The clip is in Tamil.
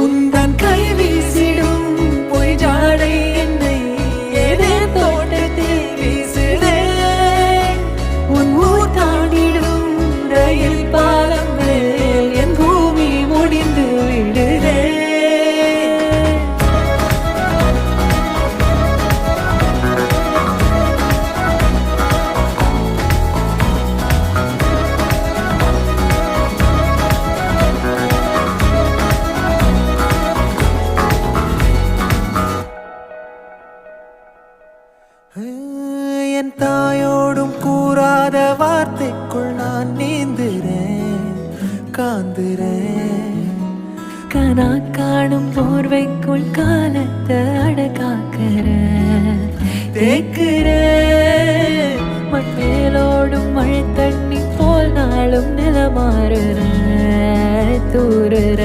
உந்தன் கை வீசிடும் பொய் ஜாடை என்னை ஏதே தோட்டத்தில் வீசுதே. உன் ஊர் தாண்டிடும் ரயில் பாலம் மேல் என் பூமி முடிந்து விடுதே. என் தாயோடும் கூறாத வார்த்தைக்குள் நான் நீந்துறேன், காந்துறேன். கனா காணும் போர்வைக்குள் காலத்தை அடக்காக்கிற தேக்குற. மண்மேலோடும் மழை தண்ணி போல் நாளும் நிலமாறுற தூறுற.